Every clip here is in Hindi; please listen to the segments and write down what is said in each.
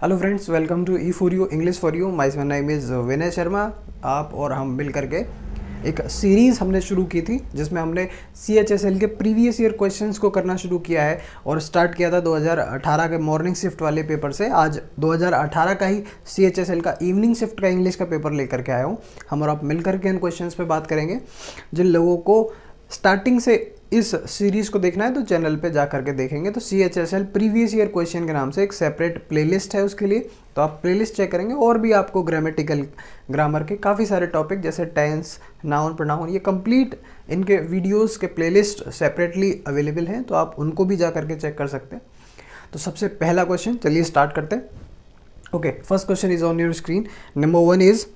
Hello friends, welcome to E for you English for you. My name is Vinay Sharma. आप और हम मिल करके एक सीरीज़ हमने शुरू की थी जिसमें हमने CHSL के प्रीवियस ईयर क्वेश्चंस को करना शुरू किया है और स्टार्ट किया था 2018 के मॉर्निंग शिफ्ट वाले पेपर से। आज 2018 का ही CHSL का इवनिंग शिफ्ट का इंग्लिश का पेपर लेकर के आया हूँ। हम और आप मिल करके इन क्वेश्चंस पे बात करेंगे। जिन लोगों को स्टार्टिंग से इस सीरीज़ को देखना है तो चैनल पे जा करके देखेंगे। तो CHSL प्रीवियस ईयर क्वेश्चन के नाम से एक सेपरेट प्लेलिस्ट है उसके लिए, तो आप प्लेलिस्ट चेक करेंगे और भी आपको ग्रामर के काफ़ी सारे टॉपिक जैसे टेंस, नाउन, प्रोनाउन, ये कंप्लीट इनके वीडियोस के प्लेलिस्ट सेपरेटली अवेलेबल हैं, तो आप उनको भी जा करके चेक कर सकते हैं। तो सबसे पहला क्वेश्चन, चलिए स्टार्ट करते हैं। Okay, first question is on your screen. Number 1 is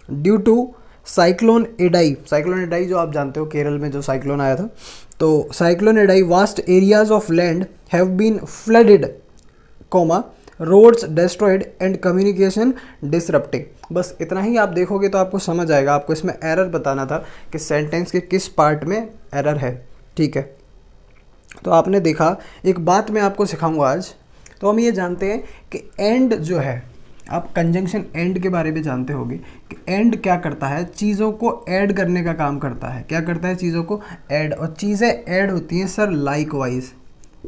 due to cyclone Idai. Cyclone Idai जो आप जानते हो, केरल में जो साइक्लोन आया था, तो cyclone Idai vast areas of land have been flooded, roads destroyed and communication disrupting. बस इतना ही आप देखोगे तो आपको समझ आएगा। आपको इसमें एरर बताना था कि सेंटेंस के किस पार्ट में एरर है, ठीक है। तो आपने देखा, एक बात मैं आपको सिखाऊंगा आज। तो हम ये जानते हैं कि एंड जो है, आप कंजंक्शन एंड के बारे में जानते होंगे कि एंड क्या करता है, चीज़ों को ऐड करने का काम करता है। क्या करता है? चीज़ों को ऐड। और चीज़ें ऐड होती हैं सर लाइक वाइज।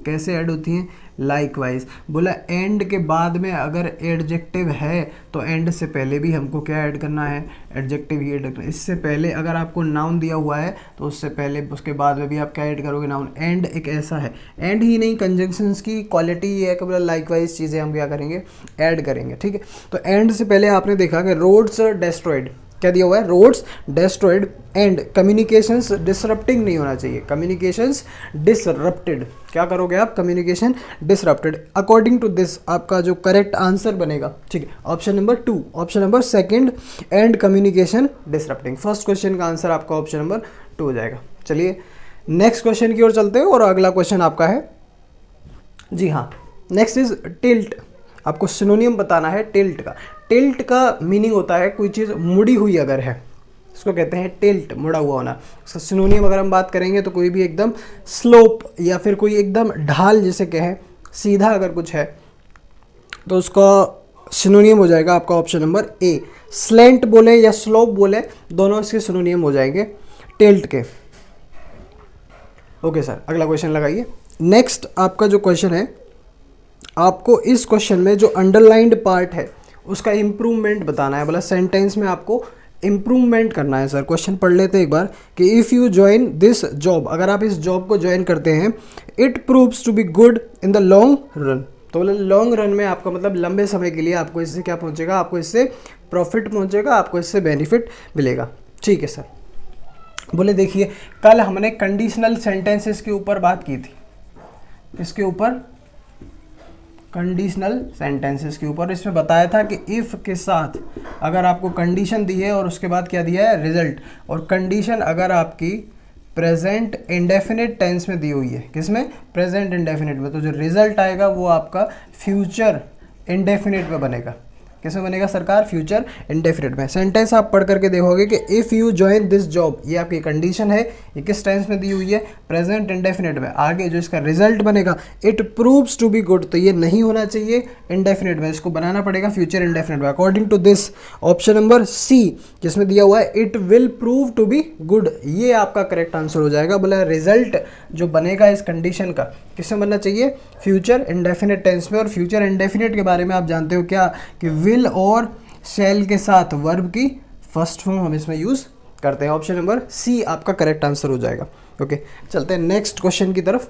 कैसे ऐड होती हैं? Like wise. बोला एंड के बाद में अगर एडजेक्टिव है तो एंड से पहले भी हमको क्या ऐड करना है? एडजेक्टिव ही ऐड करना है। इससे पहले अगर आपको नाउन दिया हुआ है तो उससे पहले उसके बाद में भी आप क्या ऐड करोगे? नाउन। एंड एक ऐसा है, एंड ही नहीं, कंजंक्शंस की क्वालिटी ये है कि बोला लाइक वाइज चीज़ें हम क्या करेंगे? ऐड करेंगे, ठीक है। तो एंड से पहले आपने देखा कि रोड्स डिस्ट्रॉयड, क्या दिया हुआ है? Roads destroyed and communications disrupting नहीं होना चाहिए। कम्युनिकेशंस डिसरप्टेड, क्या करोगे आप? Communication disrupted. According to this आपका जो करेक्ट आंसर बनेगा, ठीक है, option number 2, option number second, and communication disrupting. First question का आंसर आपका ऑप्शन नंबर 2 हो जाएगा। चलिए नेक्स्ट क्वेश्चन की ओर चलते हैं और अगला क्वेश्चन आपका है, जी हाँ, नेक्स्ट इज टिल्ट। आपको सिनोनियम बताना है टिल्ट का। टिल्ट का मीनिंग होता है कोई चीज़ मुड़ी हुई अगर है, इसको कहते हैं टिल्ट, मुड़ा हुआ होना। उसका सिनोनियम अगर हम बात करेंगे तो कोई भी एकदम स्लोप या फिर कोई एकदम ढाल जिसे कहें, सीधा अगर कुछ है तो उसका सिनोनियम हो जाएगा आपका ऑप्शन नंबर ए। स्लैंट बोले या स्लोप बोले, दोनों इसके सिनोनियम हो जाएंगे टिल्ट के। ओके सर, अगला क्वेश्चन लगाइए। नेक्स्ट आपका जो क्वेश्चन है, आपको इस क्वेश्चन में जो अंडरलाइंड पार्ट है उसका इम्प्रूवमेंट बताना है। बोला सेंटेंस में आपको इम्प्रूवमेंट करना है। सर क्वेश्चन पढ़ लेते हैं एक बार कि if you join this job, अगर आप इस जॉब को ज्वाइन करते हैं, it proves to be good in the long run. तो बोले लॉन्ग रन में आपका मतलब लंबे समय के लिए आपको इससे क्या पहुंचेगा? आपको इससे प्रॉफिट पहुंचेगा, आपको इससे बेनिफिट मिलेगा, ठीक है सर। बोले देखिए, कल हमने कंडीशनल सेंटेंसेस के ऊपर बात की थी, इसके ऊपर कंडीशनल सेंटेंसेस के ऊपर। इसमें बताया था कि इफ़ के साथ अगर आपको कंडीशन दी है और उसके बाद क्या दिया है? रिजल्ट। और कंडीशन अगर आपकी प्रेजेंट इंडेफिनिट टेंस में दी हुई है, किसमें? प्रेजेंट इंडेफिनिट में, तो जो रिजल्ट आएगा वो आपका फ्यूचर इंडेफिनिट में बनेगा। किसमें बनेगा सरकार? फ्यूचर इंडेफिनिट में। सेंटेंस आप पढ़ करके देखोगे कि if you join this job, ये आपकी कंडीशन है, ये किस टेंस में दी हुई है? प्रेजेंट इंडेफिनिट में। आगे जो इसका रिजल्ट बनेगा, it proves to be good, तो ये नहीं होना चाहिए इंडेफिनिट में, इसको बनाना पड़ेगा फ्यूचर इंडेफिनिट में। According to this option number C, जिसमें दिया हुआ है it will prove to be good, ये आपका करेक्ट आंसर हो जाएगा। बोला रिजल्ट जो बनेगा इस कंडीशन का किसमें बनना चाहिए? फ्यूचर इंडेफिनिट टेंस में। और फ्यूचर इंडेफिनिट के बारे में आप जानते हो क्या? कि विल और शैल के साथ वर्ब की फर्स्ट फॉर्म हम इसमें यूज करते हैं। ऑप्शन नंबर सी आपका करेक्ट आंसर हो जाएगा। ओके, चलते हैं नेक्स्ट क्वेश्चन की तरफ।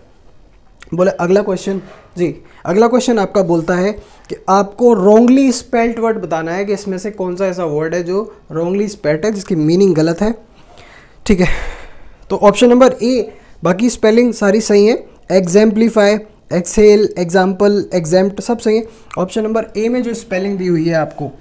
बोले अगला क्वेश्चन, जी अगला क्वेश्चन आपका बोलता है कि आपको रॉन्गली स्पेल्ड वर्ड बताना है कि इसमें से कौन सा ऐसा वर्ड है जो रॉन्गली स्पेल्ड है, जिसकी मीनिंग गलत है, ठीक है। तो ऑप्शन नंबर ए, बाकी स्पेलिंग सारी सही है। एग्जाम्पलीफाई, एक्सेल, एग्जाम्पल, एग्जाम्प्ट सब सही है। ऑप्शन नंबर ए में जो स्पेलिंग दी हुई है आपको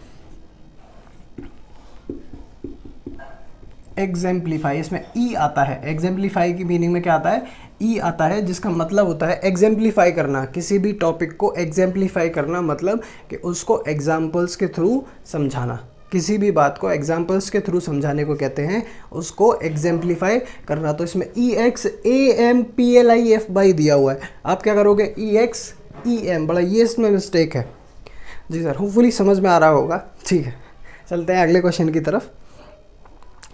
एग्जाम्पलीफाई, इसमें ई आता है। एग्जाम्पलीफाई की मीनिंग में क्या आता है? ई आता है, जिसका मतलब होता है एग्जाम्पलीफाई करना, किसी भी टॉपिक को एग्जाम्पलीफाई करना, मतलब कि उसको एग्जाम्पल्स के थ्रू समझाना। किसी भी बात को एग्जाम्पल्स के थ्रू समझाने को कहते हैं, उसको एग्जाम्पलीफाई करना। तो इसमें EXAMPLIFY दिया हुआ है, आप क्या करोगे? EXEM, बड़ा ये इसमें मिस्टेक है। जी सर, होपफुली समझ में आ रहा होगा। ठीक है, चलते हैं अगले क्वेश्चन की तरफ।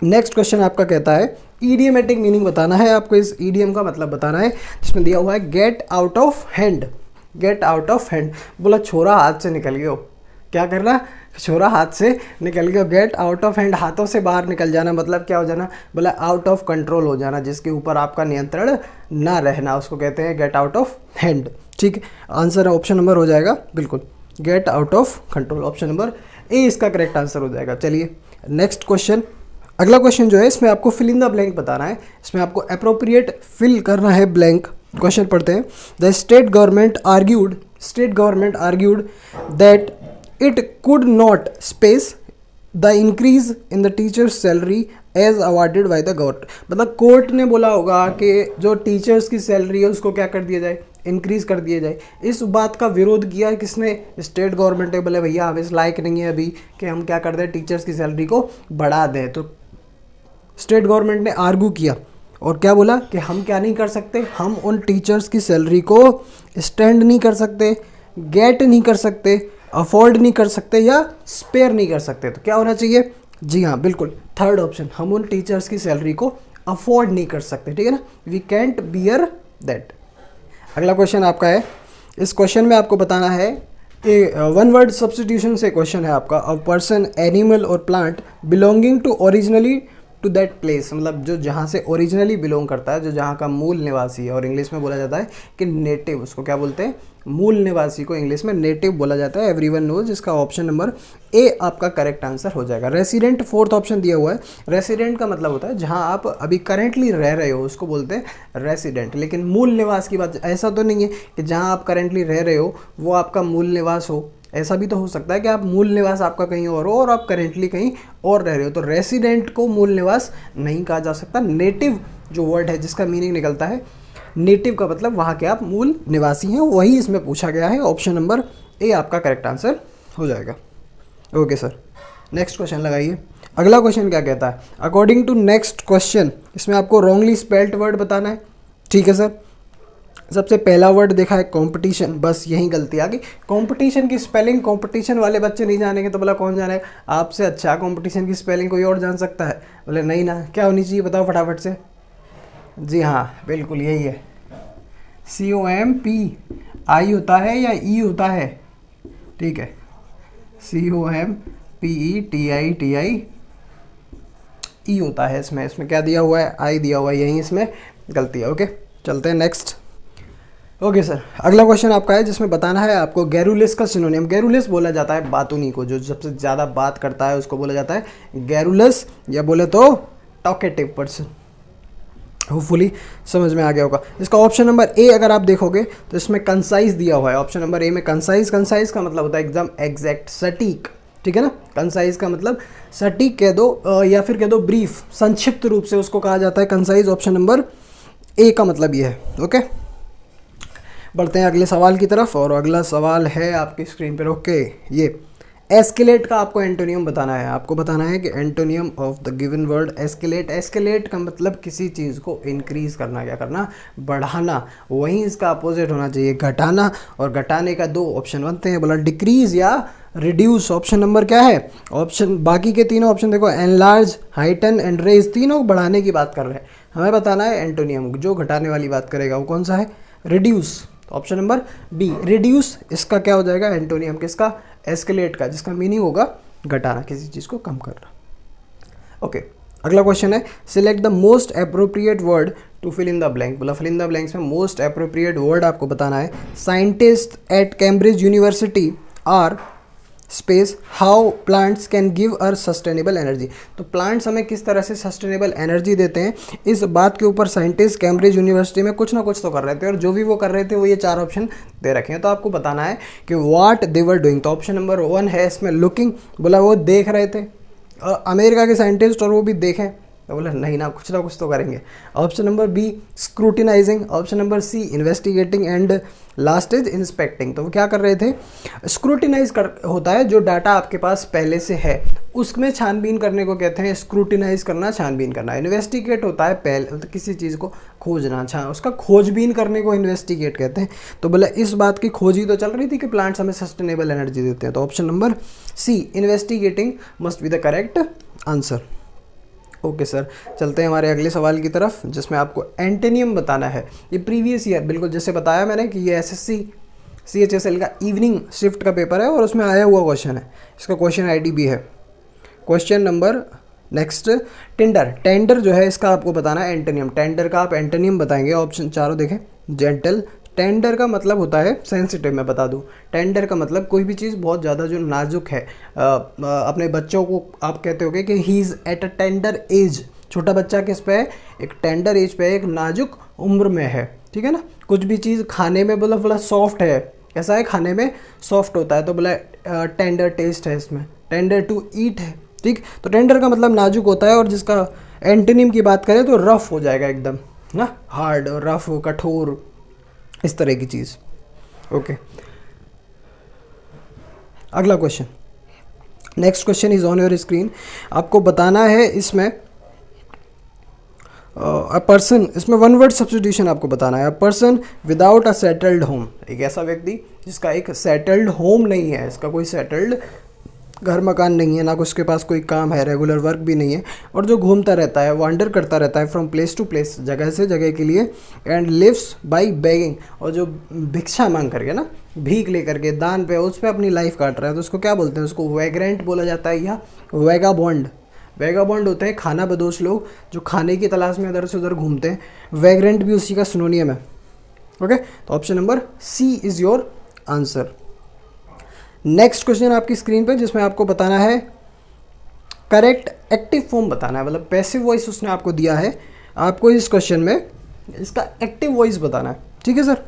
नेक्स्ट क्वेश्चन आपका कहता है ईडियमेटिक मीनिंग बताना है आपको, इस ईडियम का मतलब बताना है, जिसमें दिया हुआ है get out of hand. Get out of hand, बोला छोरा हाथ से निकल गया। क्या करना? छोरा हाथ से निकल गया। गेट आउट ऑफ हैंड, हाथों से बाहर निकल जाना, मतलब क्या हो जाना? बोला आउट ऑफ कंट्रोल हो जाना, जिसके ऊपर आपका नियंत्रण ना रहना, उसको कहते हैं गेट आउट ऑफ हैंड। ठीक है, आंसर ऑप्शन नंबर हो जाएगा बिल्कुल get out of control, option number A इसका करेक्ट आंसर हो जाएगा। चलिए नेक्स्ट क्वेश्चन, अगला क्वेश्चन जो है इसमें आपको फिल इन द ब्लैंक बताना है, इसमें आपको अप्रोप्रिएट फिल करना है ब्लैंक। क्वेश्चन पढ़ते हैं। The state government argued that it could not space the increase in the teachers salary as awarded by the government. मतलब कोर्ट ने बोला होगा कि जो टीचर्स की सैलरी है उसको क्या कर दिया जाए? इंक्रीज कर दिया जाए। इस बात का विरोध किया है किसने? स्टेट गवर्नमेंट ने। बोले भैया हम इस लायक नहीं है अभी कि हम क्या कर दें, टीचर्स की सैलरी को बढ़ा दें। तो स्टेट गवर्नमेंट ने आर्ग्यू किया और क्या बोला कि हम क्या नहीं कर सकते, हम उन टीचर्स की सैलरी को स्टैंड नहीं कर सकते, गेट नहीं कर सकते, अफोर्ड नहीं कर सकते या स्पेयर नहीं कर सकते। तो क्या होना चाहिए? जी हाँ बिल्कुल थर्ड ऑप्शन, हम उन टीचर्स की सैलरी को अफोर्ड नहीं कर सकते। ठीक है ना, वी कैंट बियर दैट। अगला क्वेश्चन आपका है, इस क्वेश्चन में आपको बताना है कि वन वर्ड सब्स्टिट्यूशन से क्वेश्चन है आपका। अ पर्सन, एनिमल और plant belonging to originally to that place, मतलब जो जहाँ से ओरिजिनली बिलोंग करता है, जो जहाँ का मूल निवासी है, और इंग्लिश में बोला जाता है कि नेटिव, उसको क्या बोलते हैं? मूल निवासी को इंग्लिश में नेटिव बोला जाता है। एवरीवन नोज, जिसका ऑप्शन नंबर ए आपका करेक्ट आंसर हो जाएगा। रेसिडेंट फोर्थ ऑप्शन दिया हुआ है। रेसिडेंट का मतलब होता है जहाँ आप अभी करेंटली रह रहे हो, उसको बोलते हैं रेसिडेंट। लेकिन मूल निवास की बात ऐसा तो नहीं है कि जहाँ आप करेंटली रह रहे हो वो आपका मूल निवास हो। ऐसा भी तो हो सकता है कि आप मूल निवास आपका कहीं और हो और आप करेंटली कहीं और रह रहे हो। तो रेसिडेंट को मूल निवास नहीं कहा जा सकता। नेटिव जो वर्ड है जिसका मीनिंग निकलता है नेटिव का मतलब वहाँ के आप मूल निवासी हैं, वही इसमें पूछा गया है। ऑप्शन नंबर ए आपका करेक्ट आंसर हो जाएगा। ओके सर, नेक्स्ट क्वेश्चन लगाइए। अगला क्वेश्चन क्या कहता है? अकॉर्डिंग टू नेक्स्ट क्वेश्चन, इसमें आपको रॉन्गली स्पेल्ड वर्ड बताना है। ठीक है सर, सबसे पहला वर्ड देखा है कंपटीशन, बस यही गलती आ गई। कंपटीशन की स्पेलिंग कंपटीशन वाले बच्चे नहीं जानेंगे तो बोला कौन जानेगा? आपसे अच्छा कंपटीशन की स्पेलिंग कोई और जान सकता है? बोले नहीं ना, क्या होनी चाहिए बताओ फटाफट से। जी हाँ बिल्कुल यही है, COMPI होता है या ई होता है? ठीक है, COMPETI ई होता है इसमें। इसमें क्या दिया हुआ है? आई दिया हुआ है, यही इसमें गलती है। ओके चलते हैं नेक्स्ट। ओके सर, अगला क्वेश्चन आपका है जिसमें बताना है आपको गैरुलिस का सिनोनिम। गैरुलिस बोला जाता है बातूनी को, जो सबसे ज़्यादा बात करता है उसको बोला जाता है गैरुलस, या बोले तो टॉकेटिव पर्सन। होपफुली समझ में आ गया होगा। इसका ऑप्शन नंबर ए अगर आप देखोगे तो इसमें कंसाइज दिया हुआ है। ऑप्शन नंबर ए में कंसाइज, कंसाइज का मतलब होता है एकदम एग्जैक्ट, सटीक। ठीक है ना, कंसाइज का मतलब सटीक कह दो या फिर कह दो ब्रीफ, संक्षिप्त रूप से उसको कहा जाता है कंसाइज। ऑप्शन नंबर ए का मतलब ये है। ओके बढ़ते हैं अगले सवाल की तरफ, और अगला सवाल है आपकी स्क्रीन पर। ओके, ये एस्केलेट का आपको एंटोनियम बताना है। आपको बताना है कि antonym of the given word escalate. Escalate का मतलब किसी चीज़ को इंक्रीज करना, क्या करना? बढ़ाना। वहीं इसका अपोजिट होना चाहिए घटाना, और घटाने का दो ऑप्शन बनते हैं, बोला डिक्रीज या रिड्यूस। ऑप्शन नंबर क्या है? ऑप्शन बाकी के तीनों ऑप्शन देखो, एनलार्ज, हाइटन एंड रेज, तीनों बढ़ाने की बात कर रहे हैं। हमें बताना है एंटोनियम, जो घटाने वाली बात करेगा वो कौन सा है? Reduce. Option number be reduce इसका क्या हो जाएगा? एंटोनियम किसका? एस्केलेट का, जिसका मीनिंग होगा घटाना, किसी चीज़ को कम करना। ओके अगला क्वेश्चन है select the most appropriate word to fill in the blank. बोला फिल इन द ब्लैंक्स में मोस्ट अप्रोप्रिएट वर्ड आपको बताना है। Scientist at Cambridge University are space how plants can give our sustainable energy. तो प्लांट्स हमें किस तरह से सस्टेनेबल एनर्जी देते हैं, इस बात के ऊपर साइंटिस्ट कैम्ब्रिज यूनिवर्सिटी में कुछ ना कुछ तो कर रहे थे, और जो भी वो कर रहे थे वो ये चार ऑप्शन दे रखे हैं। तो आपको बताना है कि व्हाट दे वर डूइंग। तो ऑप्शन नंबर 1 है इसमें लुकिंग, बोला वो देख रहे थे, अमेरिका के साइंटिस्ट, और वो भी देखें तो बोला नहीं ना कुछ तो करेंगे। Option number B scrutinising, option number C investigating and last is inspecting. तो वो क्या कर रहे थे, स्क्रूटिनाइज कर होता है जो डाटा आपके पास पहले से है उसमें छानबीन करने को कहते हैं स्क्रूटिनाइज करना, छानबीन करना। इन्वेस्टिगेट होता है पहले तो किसी चीज़ को खोजना, उसका खोजबीन करने को इन्वेस्टिगेट कहते हैं। तो बोला इस बात की खोज ही तो चल रही थी कि प्लांट्स हमें सस्टेनेबल एनर्जी देते हैं। तो option number C investigating must be the correct answer. Okay sir, चलते हैं हमारे अगले सवाल की तरफ जिसमें आपको एंटेनियम बताना है। ये प्रीवियस ईयर बिल्कुल जैसे बताया मैंने कि ये एसएससी CHSL का इवनिंग शिफ्ट का पेपर है और उसमें आया हुआ क्वेश्चन है, इसका क्वेश्चन आईडी भी है। क्वेश्चन नंबर नेक्स्ट टेंडर जो है इसका आपको बताना है एंटेनियम। टेंडर का आप एंटेनियम बताएंगे। ऑप्शन चारों देखें, जेंटल, टेंडर का मतलब होता है सेंसिटिव। मैं बता दूं टेंडर का मतलब कोई भी चीज़ बहुत ज़्यादा जो नाजुक है। अपने बच्चों को आप कहते होगे कि he is at a tender as, छोटा बच्चा किस पे है, एक टेंडर एज पे, एक नाजुक उम्र में है, ठीक है ना। कुछ भी चीज़ खाने में बोला सॉफ्ट है, कैसा है, खाने में सॉफ्ट होता है, तो बोला टेंडर टेस्ट है इसमें, टेंडर टू ईट है, ठीक। तो टेंडर का मतलब नाजुक होता है और जिसका एंटोनिम की बात करें तो रफ हो जाएगा एकदम ना, हार्ड और रफ, कठोर, इस तरह की चीज़। ओके, अगला question, next question is on your screen. आपको बताना है इसमें अ पर्सन, इसमें वन वर्ड सब्स्टिट्यूशन आपको बताना है। A person without a settled home, एक ऐसा व्यक्ति जिसका एक सेटल्ड होम नहीं है, इसका कोई सेटल्ड घर मकान नहीं है, ना उसके पास कोई काम है, रेगुलर वर्क भी नहीं है, और जो घूमता रहता है, वांडर करता रहता है फ्रॉम प्लेस टू प्लेस, जगह से जगह के लिए, एंड लिव्स बाय बेगिंग, और जो भिक्षा मांग करके ना, भीख लेकर के, दान पे, उस पर अपनी लाइफ काट रहा है, तो उसको क्या बोलते हैं, उसको वैग्रेंट बोला जाता है या वैगाबॉन्ड। वैगाबॉन्ड होते हैं खाना बदोश लोग जो खाने की तलाश में इधर से उधर घूमते हैं। वैग्रेंट भी उसी का सिनोनियम है। ओके, तो option number C is your answer. Next question आपकी स्क्रीन पे जिसमें आपको बताना है करेक्ट एक्टिव फॉर्म बताना है, मतलब पैसिव वॉइस उसने आपको दिया है, आपको इस क्वेश्चन में इसका एक्टिव वॉइस बताना है, ठीक है सर।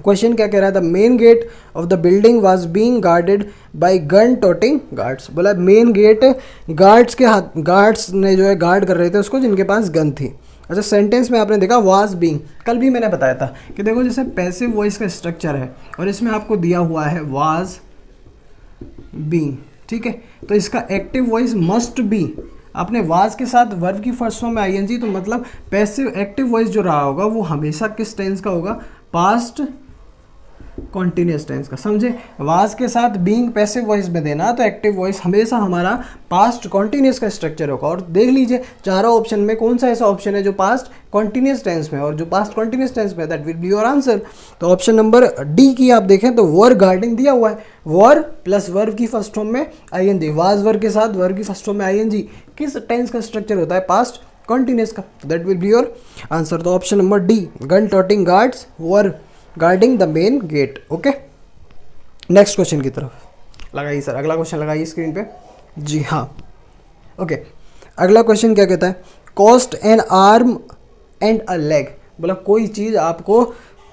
क्वेश्चन क्या कह रहा है, the main gate of the building was being guarded by gun toting guards. बोला मेन गेट गार्ड्स के हाथ, गार्ड्स ने जो है गार्ड कर रहे थे उसको जिनके पास गन थी। अच्छा, सेंटेंस में आपने देखा वाज बीइंग, कल भी मैंने बताया था कि देखो जैसे पैसिव वॉइस का स्ट्रक्चर है और इसमें आपको दिया हुआ है वाज बीइंग, ठीक है, तो इसका एक्टिव वॉइस मस्ट बी, आपने वाज के साथ वर्ब की फर्स्ट फॉर्म में आईएनजी, तो मतलब पैसिव एक्टिव वॉइस जो रहा होगा वो हमेशा किस टेंस का होगा, पास्ट कॉन्टिन्यूस टेंस का, समझे। वाज के साथ बीइंग पैसिव वॉइस में देना तो एक्टिव वॉइस हमेशा हमारा पास्ट कॉन्टिन्यूस का स्ट्रक्चर होगा। और देख लीजिए चारों ऑप्शन में कौन सा ऐसा ऑप्शन है जो पास्ट कॉन्टिन्यूस टेंस में, और जो पास्ट कॉन्टिन्यूस टेंस में, that will be your answer. तो ऑप्शन नंबर डी की आप देखें तो वर गार्डिंग दिया हुआ है, वर प्लस वर्ब की फर्स्ट फॉर्म में आईएनजी, वाज वर्ब के साथ वर्ब की फर्स्ट फॉर्म में आईएनजी, किस टेंस का स्ट्रक्चर होता है, पास्ट कॉन्टिन्यूस का, that will be your answer. तो option number D, gun toting guards were guarding the main gate. Okay, next question की तरफ लगाइए सर, अगला क्वेश्चन लगाइए स्क्रीन पे। जी हाँ, ओके, अगला क्वेश्चन क्या कहता है, cost N arm and a leg. बोला कोई चीज़ आपको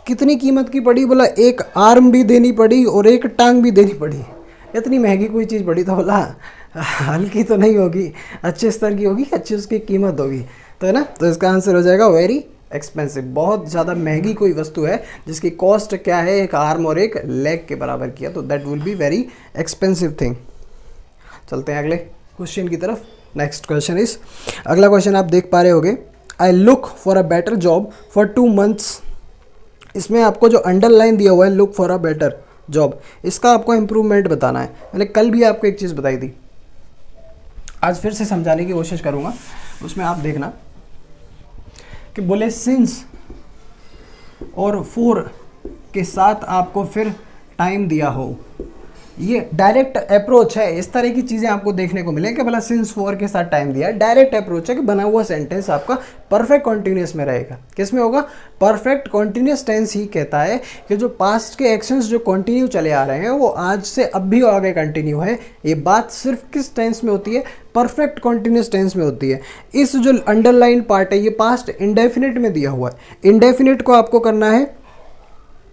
कितनी कीमत की पड़ी, बोला एक आर्म भी देनी पड़ी और एक टांग भी देनी पड़ी। इतनी महंगी कोई चीज़ पड़ी, तो बोला हल्की तो नहीं होगी, अच्छे स्तर की होगी, अच्छी उसकी कीमत होगी, तो है ना। तो इसका आंसर हो जाएगा वेरी एक्सपेंसिव, बहुत ज़्यादा महंगी कोई वस्तु है जिसकी कॉस्ट क्या है, एक आर्म और एक लेग के बराबर किया, तो that will be very expensive thing. चलते हैं अगले क्वेश्चन की तरफ। नेक्स्ट क्वेश्चन इज, अगला क्वेश्चन आप देख पा रहे होगे, I look for a better job for 2 months। इसमें आपको जो अंडरलाइन दिया हुआ है look for a better job, इसका आपको इम्प्रूवमेंट बताना है। मैंने कल भी आपको एक चीज़ बताई थी, आज फिर से समझाने की कोशिश करूँगा, उसमें आप देखना कि बोले सिंस और फॉर के साथ आपको फिर टाइम दिया हो, ये डायरेक्ट अप्रोच है। इस तरह की चीज़ें आपको देखने को मिलेंगे कि भला सिंस फॉर के साथ टाइम दिया, डायरेक्ट अप्रोच है कि बना हुआ सेंटेंस आपका परफेक्ट कॉन्टिन्यूस में रहेगा। किस में होगा, परफेक्ट कॉन्टिन्यूस टेंस ही कहता है कि जो पास्ट के एक्शंस जो कंटिन्यू चले आ रहे हैं वो आज से अब भी आगे कंटिन्यू है। ये बात सिर्फ किस टेंस में होती है, परफेक्ट कॉन्टिन्यूस टेंस में होती है। इस जो अंडरलाइन पार्ट है ये पास्ट इंडेफिनिट में दिया हुआ है, इंडेफिनिट को आपको करना है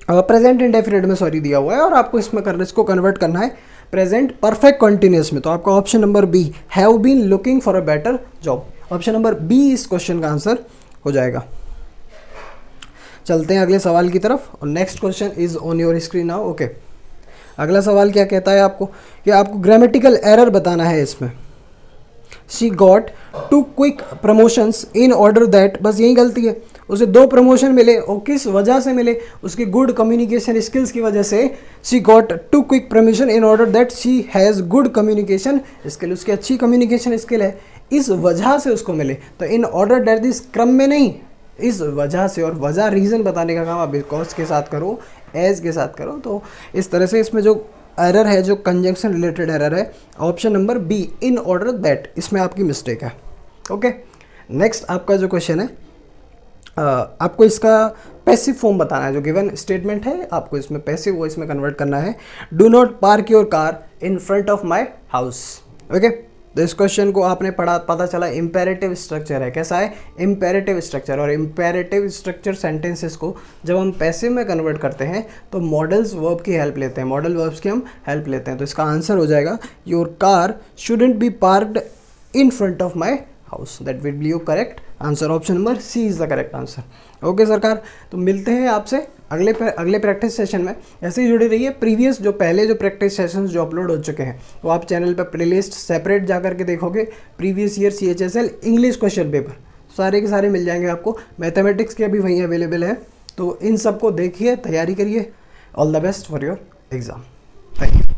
प्रेजेंट इंडेफिनिट में सॉरी दिया हुआ है, और आपको इसमें करना, इसको कन्वर्ट करना है प्रेजेंट परफेक्ट कॉन्टिन्यूस में। तो आपका option number B, have been looking for a better job, option number B इस क्वेश्चन का आंसर हो जाएगा। चलते हैं अगले सवाल की तरफ और next question is on your screen now. Okay, अगला सवाल क्या कहता है आपको कि आपको ग्रामेटिकल एरर बताना है इसमें। She got 2 quick promotions in order that, बस यही गलती है, उसे 2 प्रमोशन मिले और किस वजह से मिले, उसकी गुड कम्युनिकेशन स्किल्स की वजह से। She got 2 quick promotion in order that she has good communication skill, उसकी अच्छी कम्युनिकेशन स्किल है, इस वजह से उसको मिले। तो इन ऑर्डर दैट इस क्रम में नहीं, इस वजह से, और वजह रीज़न बताने का काम आप बिकॉज के साथ करो, एज के साथ करो। तो इस तरह से इसमें जो एरर है, जो कंजंक्शन रिलेटेड एरर है, option number be in order that, इसमें आपकी मिस्टेक है। ओके, नेक्स्ट आपका जो क्वेश्चन है, आपको इसका पैसिव फॉर्म बताना है। जो गिवन स्टेटमेंट है आपको इसमें पैसिव वॉइस में कन्वर्ट करना है। Do not park your car in front of my house. Okay, तो इस क्वेश्चन को आपने पढ़ा, पता चला इम्पेरेटिव स्ट्रक्चर है। कैसा है? Imperative structure. और इम्पेरेटिव स्ट्रक्चर सेंटेंसेस को जब हम पैसिव में कन्वर्ट करते हैं तो मॉडल्स वर्ब की हेल्प लेते हैं, मॉडल वर्ब्स की हम हेल्प लेते हैं। तो इसका आंसर हो जाएगा your car shouldn't be parked in front of my house. That will be your correct answer. Option number C is the correct answer. Okay सरकार, तो मिलते हैं आपसे अगले प्रैक्टिस सेशन में। ऐसे ही जुड़े रहिए। प्रीवियस जो पहले जो प्रैक्टिस सेशंस जो अपलोड हो चुके हैं तो आप चैनल पर प्लेलिस्ट सेपरेट जा करके देखोगे। Previous year CHSL English question paper सारे के सारे मिल जाएंगे आपको। मैथमेटिक्स के भी वहीं अवेलेबल है। तो इन सबको देखिए, तैयारी करिए। All the best for your exam. Thank you.